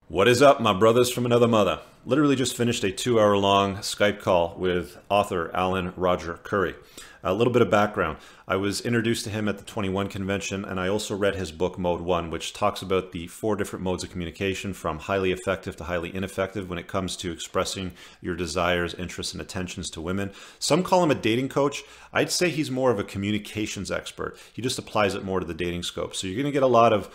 What is up, my brothers from another mother? Literally just finished a 2-hour-long Skype call with author Alan Roger Currie. A little bit of background. I was introduced to him at the 21 convention, and I also read his book, Mode 1, which talks about the 4 different modes of communication, from highly effective to highly ineffective when it comes to expressing your desires, interests, and attentions to women. Some call him a dating coach. I'd say he's more of a communications expert. He just applies it more to the dating scope. So you're going to get a lot of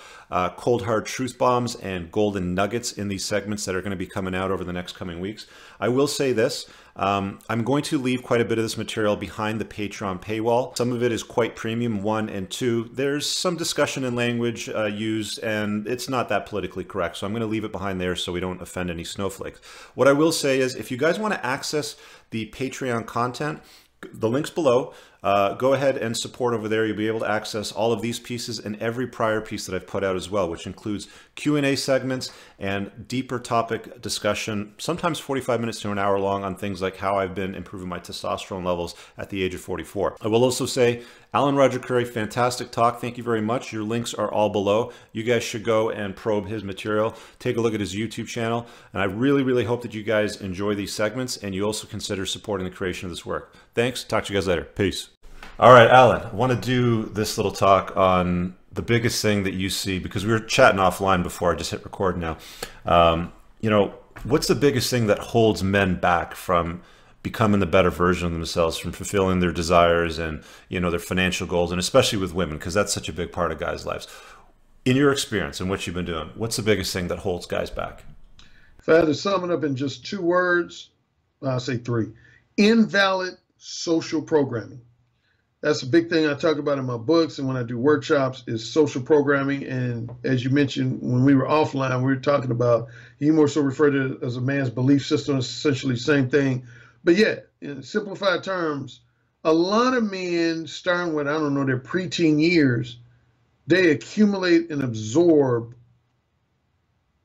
cold, hard truth bombs and golden nuggets in these segments that are going to be coming out over the next coming weeks. I will say this. I'm going to leave quite a bit of this material behind the Patreon paywall. Some of it is quite premium, 1, and 2. There's some discussion and language used, and it's not that politically correct. So I'm going to leave it behind there so we don't offend any snowflakes. What I will say is, if you guys want to access the Patreon content, the link's below. Go ahead and support over there. You'll be able to access all of these pieces and every prior piece that I've put out as well, which includes Q&A segments and deeper topic discussion, sometimes 45 minutes to an hour long, on things like how I've been improving my testosterone levels at the age of 44. I will also say, Alan Roger Currie, fantastic talk. Thank you very much. Your links are all below. You guys should go and probe his material. Take a look at his YouTube channel. And I really, really hope that you guys enjoy these segments and you also consider supporting the creation of this work. Thanks. Talk to you guys later. Peace. All right, Alan, I want to do this little talk on the biggest thing that you see, because we were chatting offline before I just hit record now. What's the biggest thing that holds men back from becoming the better version of themselves, from fulfilling their desires and, their financial goals, and especially with women, because that's such a big part of guys' lives. In your experience and what you've been doing, what's the biggest thing that holds guys back? If I had to sum it up in just 2 words, I'll say 3. Invalid social programming. That's a big thing I talk about in my books and when I do workshops, is social programming. And as you mentioned, when we were offline, we were talking about, you more so refer to it as a man's belief system. It's essentially the same thing. But yeah, in simplified terms, a lot of men, starting with, their preteen years, they accumulate and absorb,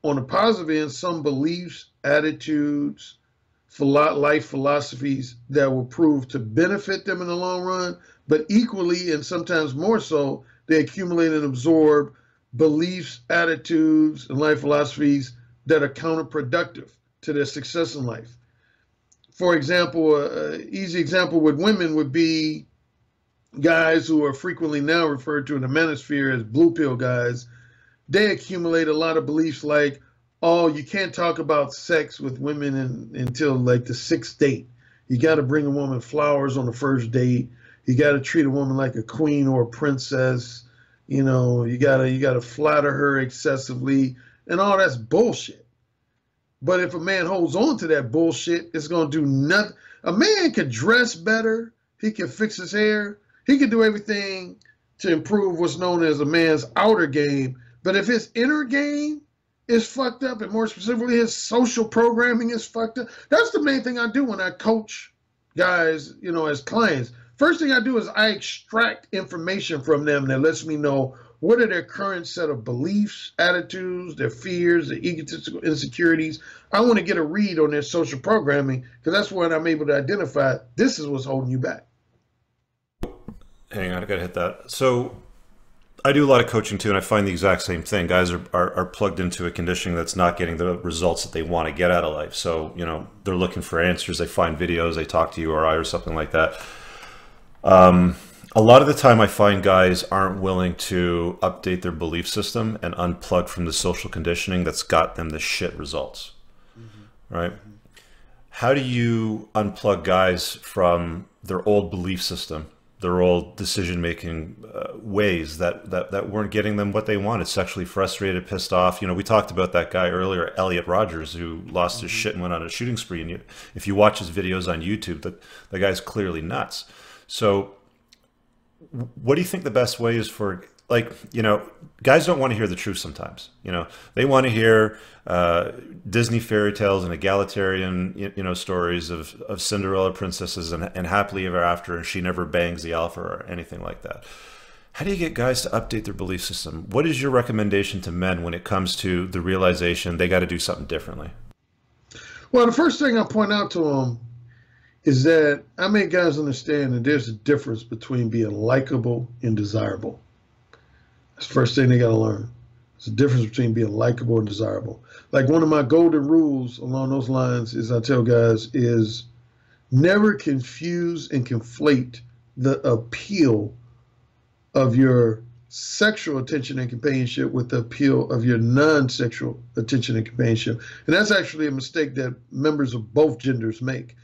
on the positive end, some beliefs, attitudes, life philosophies that will prove to benefit them in the long run, but equally, and sometimes more so, they accumulate and absorb beliefs, attitudes, and life philosophies that are counterproductive to their success in life. For example, an easy example with women would be guys who are frequently now referred to in the manosphere as blue pill guys. They accumulate a lot of beliefs like, oh, you can't talk about sex with women until like the 6th date. You got to bring a woman flowers on the 1st date. You got to treat a woman like a queen or a princess. You got to flatter her excessively, and all that's bullshit. But if a man holds on to that bullshit, it's going to do nothing. A man could dress better. He can fix his hair. He can do everything to improve what's known as a man's outer game. But if his inner game is fucked up, and more specifically his social programming is fucked up. That's the main thing I do when I coach guys, as clients. First thing I do is I extract information from them that lets me know what are their current set of beliefs, attitudes, their fears, their egotistical insecurities. I want to get a read on their social programming, because that's when I'm able to identify this is what's holding you back. Hang on, I gotta hit that. So I do a lot of coaching too, and I find the exact same thing. Guys are plugged into a conditioning that's not getting the results that they want to get out of life. So, they're looking for answers. They find videos, they talk to you or I or something like that. A lot of the time I find guys aren't willing to update their belief system and unplug from the social conditioning that's got them the shit results, right? How do you unplug guys from their old belief system, their old decision-making ways that weren't getting them what they wanted, sexually frustrated, pissed off? We talked about that guy earlier, Elliot Rogers, who lost his shit and went on a shooting spree. And if you watch his videos on YouTube, the guy's clearly nuts. So what do you think the best way is for, guys don't want to hear the truth sometimes. They want to hear Disney fairy tales and egalitarian, stories of Cinderella princesses and happily ever after, and she never bangs the alpha or anything like that. How do you get guys to update their belief system? What is your recommendation to men when it comes to the realization they got to do something differently? Well, the first thing I point out to them is that I make guys understand that there's a difference between being likable and desirable. That's the first thing they got to learn. There's a difference between being likable and desirable. Like one of my golden rules along those lines is I tell guys is never confuse and conflate the appeal of your sexual attention and companionship with the appeal of your non-sexual attention and companionship. And that's actually a mistake that members of both genders make.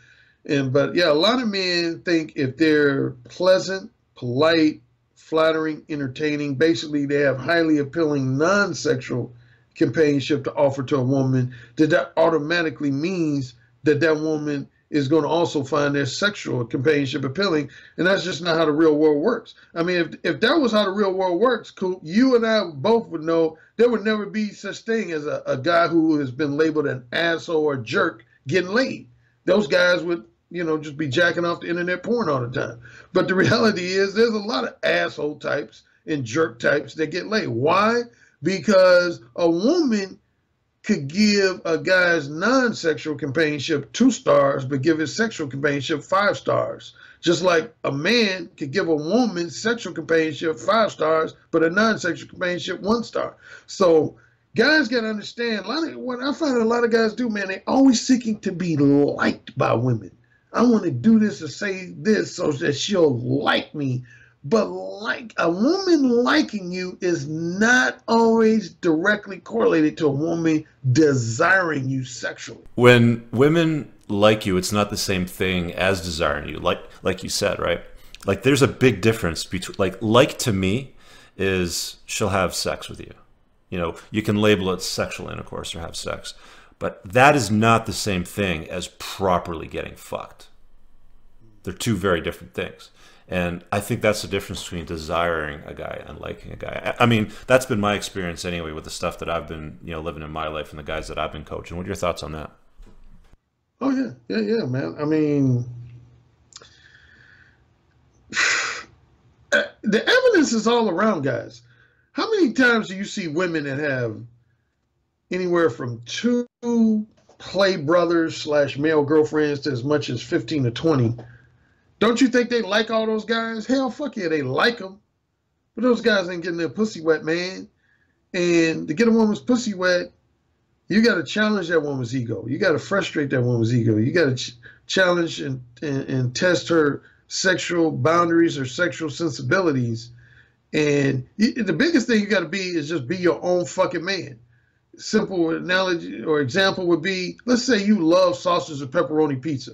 But yeah, a lot of men think if they're pleasant, polite, flattering, entertaining, basically they have highly appealing non-sexual companionship to offer to a woman, that automatically means that woman is going to also find their sexual companionship appealing. And that's just not how the real world works. I mean, if that was how the real world works, cool, you and I both would know there would never be such thing as a guy who has been labeled an asshole or jerk getting laid. Those guys would, just be jacking off the internet porn all the time. But the reality is there's a lot of asshole types and jerk types that get laid. Why? Because a woman could give a guy's non-sexual companionship 2 stars, but give his sexual companionship 5 stars. Just like a man could give a woman sexual companionship 5 stars, but a non-sexual companionship 1 star. So guys got to understand, what I find a lot of guys do, man, they always seeking to be liked by women. I want to do this or say this so that she'll like me. But like a woman liking you is not always directly correlated to a woman desiring you sexually. When women like you, it's not the same thing as desiring you, like you said, right? Like there's a big difference between like to me is she'll have sex with you. You can label it sexual intercourse or have sex, but that is not the same thing as properly getting fucked. They're two very different things. And I think that's the difference between desiring a guy and liking a guy. I mean, that's been my experience anyway with the stuff that I've been, living in my life and the guys that I've been coaching. What are your thoughts on that? Oh, yeah, man. I mean, the evidence is all around, guys. How many times do you see women that have anywhere from 2 play brothers / male girlfriends to as much as 15 to 20? Don't you think they like all those guys? Hell, fuck yeah, they like them. But those guys ain't getting their pussy wet, man. And to get a woman's pussy wet, you got to challenge that woman's ego. You got to frustrate that woman's ego. You got to challenge and test her sexual boundaries or sexual sensibilities. And the biggest thing you got to be is just be your own fucking man. Simple analogy or example would be, let's say you love sausage and pepperoni pizza.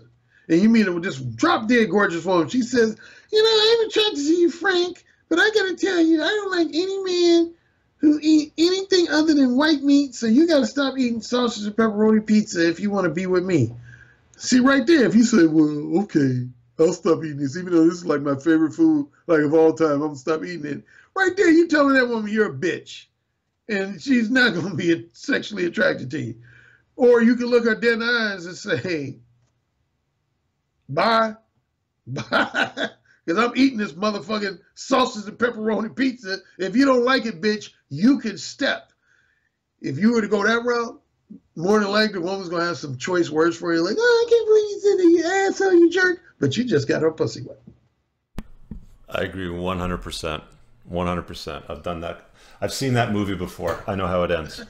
And you meet her with this drop-dead gorgeous woman. She says, I'm attracted to you, Frank, but I got to tell you, I don't like any man who eat anything other than white meat, so you got to stop eating sausage and pepperoni pizza if you want to be with me. See, right there, if you say, well, okay, I'll stop eating this, even though this is like my favorite food, like of all time, I'm going to stop eating it. Right there, you telling that woman you're a bitch, and she's not going to be sexually attracted to you. Or you can look her dead in the eyes and say, hey, bye. Because I'm eating this motherfucking sausage and pepperoni pizza. If you don't like it, bitch, you can step. If you were to go that route, more than likely the woman's going to have some choice words for you. Like, oh, I can't believe you said that, you asshole, you jerk. But you just got her pussy wet. I agree 100%. 100%. I've done that. I've seen that movie before. I know how it ends.